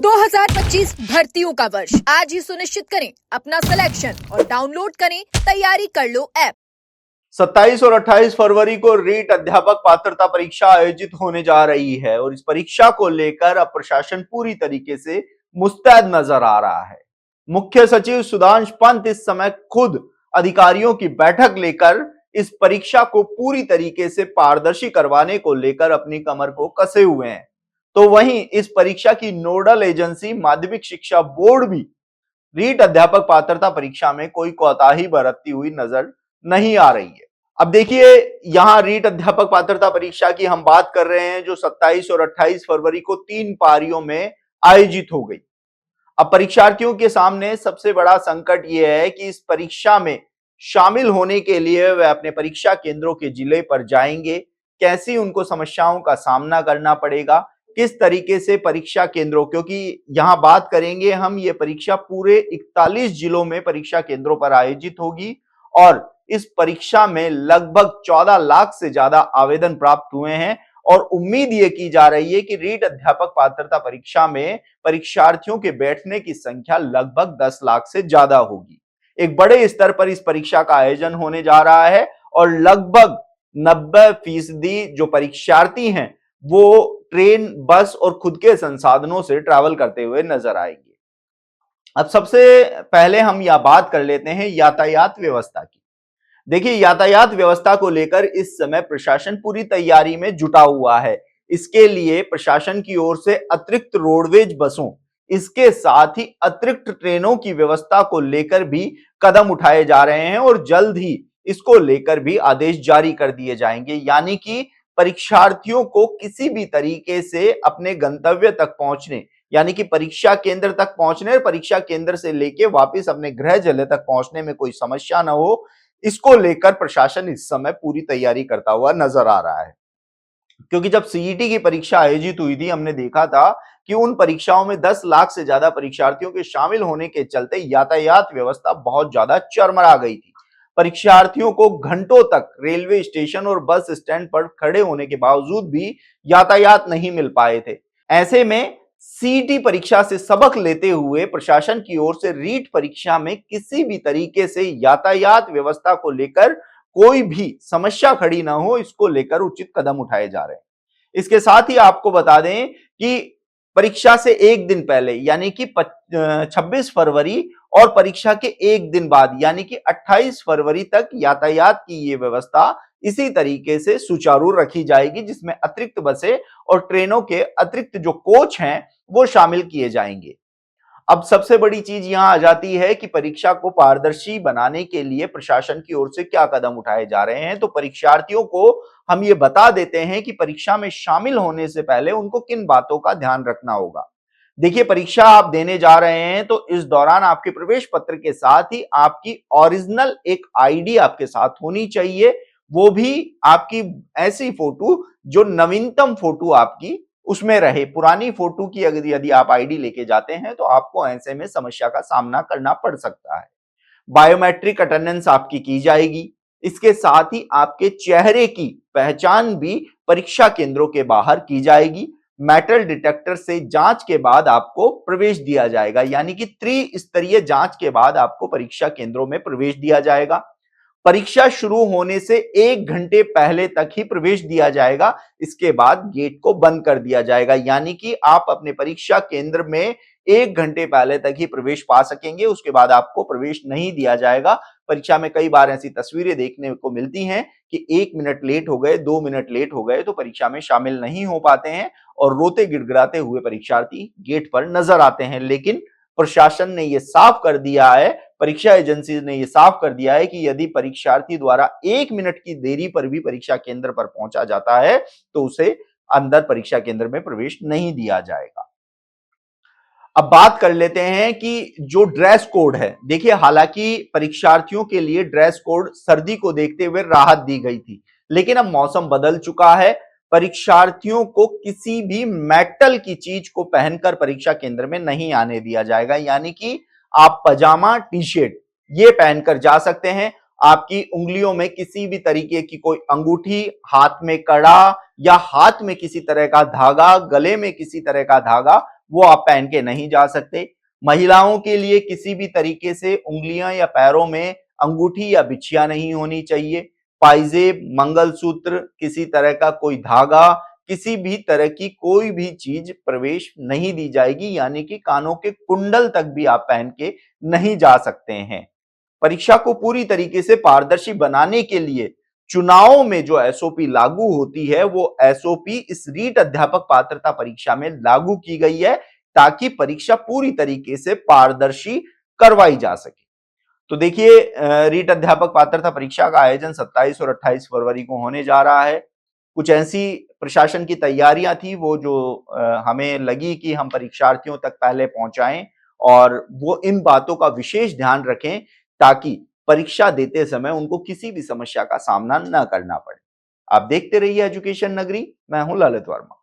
2025 भर्तियों का वर्ष आज ही सुनिश्चित करें अपना सिलेक्शन और डाउनलोड करें तैयारी कर लो ऐप। 27 और 28 फरवरी को रीट अध्यापक पात्रता परीक्षा आयोजित होने जा रही है और इस परीक्षा को लेकर अब प्रशासन पूरी तरीके से मुस्तैद नजर आ रहा है। मुख्य सचिव सुधांश पंत इस समय खुद अधिकारियों की बैठक लेकर इस परीक्षा को पूरी तरीके से पारदर्शी करवाने को लेकर अपनी कमर को कसे हुए हैं। तो वहीं इस परीक्षा की नोडल एजेंसी माध्यमिक शिक्षा बोर्ड भी रीट अध्यापक पात्रता परीक्षा में कोई कोताही बरतती हुई नजर नहीं आ रही है। अब देखिए, यहां रीट अध्यापक पात्रता परीक्षा की हम बात कर रहे हैं जो 27 और 28 फरवरी को 3 पारियों में आयोजित हो गई। अब परीक्षार्थियों के सामने सबसे बड़ा संकट यह है कि इस परीक्षा में शामिल होने के लिए वे अपने परीक्षा केंद्रों के जिले पर जाएंगे, कैसी उनको समस्याओं का सामना करना पड़ेगा, किस तरीके से परीक्षा केंद्रों, क्योंकि यहां बात करेंगे हम, ये परीक्षा पूरे 41 जिलों में परीक्षा केंद्रों पर आयोजित होगी और इस परीक्षा में लगभग 14 लाख से ज्यादा आवेदन प्राप्त हुए हैं और उम्मीद ये की जा रही है कि रीट अध्यापक पात्रता परीक्षा में परीक्षार्थियों के बैठने की संख्या लगभग 10 लाख से ज्यादा होगी। एक बड़े स्तर पर इस परीक्षा का आयोजन होने जा रहा है और लगभग 90% जो परीक्षार्थी हैं वो ट्रेन, बस और खुद के संसाधनों से ट्रैवल करते हुए नजर आएंगे। अब सबसे पहले हम यह बात कर लेते हैं यातायात व्यवस्था की। देखिए, यातायात व्यवस्था को लेकर इस समय प्रशासन पूरी तैयारी में जुटा हुआ है। इसके लिए प्रशासन की ओर से अतिरिक्त रोडवेज बसों, इसके साथ ही अतिरिक्त ट्रेनों की व्यवस्था को लेकर भी कदम उठाए जा रहे हैं और जल्द ही इसको लेकर भी आदेश जारी कर दिए जाएंगे। यानी कि परीक्षार्थियों को किसी भी तरीके से अपने गंतव्य तक पहुंचने, यानी कि परीक्षा केंद्र तक पहुंचने और परीक्षा केंद्र से लेके वापस अपने गृह जिले तक पहुंचने में कोई समस्या न हो, इसको लेकर प्रशासन इस समय पूरी तैयारी करता हुआ नजर आ रहा है। क्योंकि जब सीईटी की परीक्षा आयोजित हुई थी, हमने देखा था कि उन परीक्षाओं में 10 लाख से ज्यादा परीक्षार्थियों के शामिल होने के चलते यातायात व्यवस्था बहुत ज्यादा चरमरा गई थी। परीक्षार्थियों को घंटों तक रेलवे स्टेशन और बस स्टैंड पर खड़े होने के बावजूद भी यातायात नहीं मिल पाए थे। ऐसे में सीईटी परीक्षा से सबक लेते हुए प्रशासन की ओर से रीट परीक्षा में किसी भी तरीके से यातायात व्यवस्था को लेकर कोई भी समस्या खड़ी ना हो, इसको लेकर उचित कदम उठाए जा रहे हैं। इसके साथ ही आपको बता दें कि परीक्षा से एक दिन पहले यानी कि 26 फरवरी और परीक्षा के एक दिन बाद यानी कि 28 फरवरी तक यातायात की ये व्यवस्था इसी तरीके से सुचारू रखी जाएगी, जिसमें अतिरिक्त बसें और ट्रेनों के अतिरिक्त जो कोच हैं वो शामिल किए जाएंगे। अब सबसे बड़ी चीज यहां आ जाती है कि परीक्षा को पारदर्शी बनाने के लिए प्रशासन की ओर से क्या कदम उठाए जा रहे हैं। तो परीक्षार्थियों को हम ये बता देते हैं कि परीक्षा में शामिल होने से पहले उनको किन बातों का ध्यान रखना होगा। देखिए, परीक्षा आप देने जा रहे हैं तो इस दौरान आपके प्रवेश पत्र के साथ ही आपकी ओरिजिनल एक आईडी आपके साथ होनी चाहिए, वो भी आपकी ऐसी फोटो जो नवीनतम फोटो आपकी उसमें रहे। पुरानी फोटो की अगर यदि आप आईडी लेके जाते हैं तो आपको ऐसे में समस्या का सामना करना पड़ सकता है। बायोमेट्रिक अटेंडेंस आपकी की जाएगी। इसके साथ ही आपके चेहरे की पहचान भी परीक्षा केंद्रों के बाहर की जाएगी। मेटल डिटेक्टर से जांच के बाद आपको प्रवेश दिया जाएगा, यानी कि त्रिस्तरीय जांच के बाद आपको परीक्षा केंद्रों में प्रवेश दिया जाएगा। परीक्षा शुरू होने से 1 घंटे पहले तक ही प्रवेश दिया जाएगा। इसके बाद गेट को बंद कर दिया जाएगा, यानी कि आप अपने परीक्षा केंद्र में 1 घंटे पहले तक ही प्रवेश पा सकेंगे, उसके बाद आपको प्रवेश नहीं दिया जाएगा। परीक्षा में कई बार ऐसी तस्वीरें देखने को मिलती हैं कि 1 मिनट लेट हो गए, 2 मिनट लेट हो गए तो परीक्षा में शामिल नहीं हो पाते हैं और रोते गिड़गिड़ाते हुए परीक्षार्थी गेट पर नजर आते हैं। लेकिन प्रशासन ने यह साफ कर दिया है, परीक्षा एजेंसी ने यह साफ कर दिया है कि यदि परीक्षार्थी द्वारा 1 मिनट की देरी पर भी परीक्षा केंद्र पर पहुंचा जाता है तो उसे अंदर परीक्षा केंद्र में प्रवेश नहीं दिया जाएगा। अब बात कर लेते हैं कि जो ड्रेस कोड है, देखिए हालांकि परीक्षार्थियों के लिए ड्रेस कोड सर्दी को देखते हुए राहत दी गई थी, लेकिन अब मौसम बदल चुका है। परीक्षार्थियों को किसी भी मेटल की चीज को पहनकर परीक्षा केंद्र में नहीं आने दिया जाएगा, यानी कि आप पजामा टी शर्ट ये पहनकर जा सकते हैं। आपकी उंगलियों में किसी भी तरीके की कोई अंगूठी, हाथ में कड़ा या हाथ में किसी तरह का धागा, गले में किसी तरह का धागा वो आप पहन के नहीं जा सकते। महिलाओं के लिए किसी भी तरीके से उंगलियां या पैरों में अंगूठी या बिछिया नहीं होनी चाहिए। पाइजेब, मंगलसूत्र, किसी तरह का कोई धागा, किसी भी तरह की कोई भी चीज प्रवेश नहीं दी जाएगी, यानी कि कानों के कुंडल तक भी आप पहन के नहीं जा सकते हैं। परीक्षा को पूरी तरीके से पारदर्शी बनाने के लिए चुनाव में जो एसओपी लागू होती है, वो एसओपी इस रीट अध्यापक पात्रता परीक्षा में लागू की गई है, ताकि परीक्षा पूरी तरीके से पारदर्शी करवाई जा सके। तो देखिए, रीट अध्यापक पात्रता परीक्षा का आयोजन 27 और 28 फरवरी को होने जा रहा है। कुछ ऐसी प्रशासन की तैयारियां थी वो जो हमें लगी कि हम परीक्षार्थियों तक पहले पहुंचाएं, और वो इन बातों का विशेष ध्यान रखें ताकि परीक्षा देते समय उनको किसी भी समस्या का सामना न करना पड़े। आप देखते रहिए एजुकेशन नगरी। मैं हूं ललित वर्मा।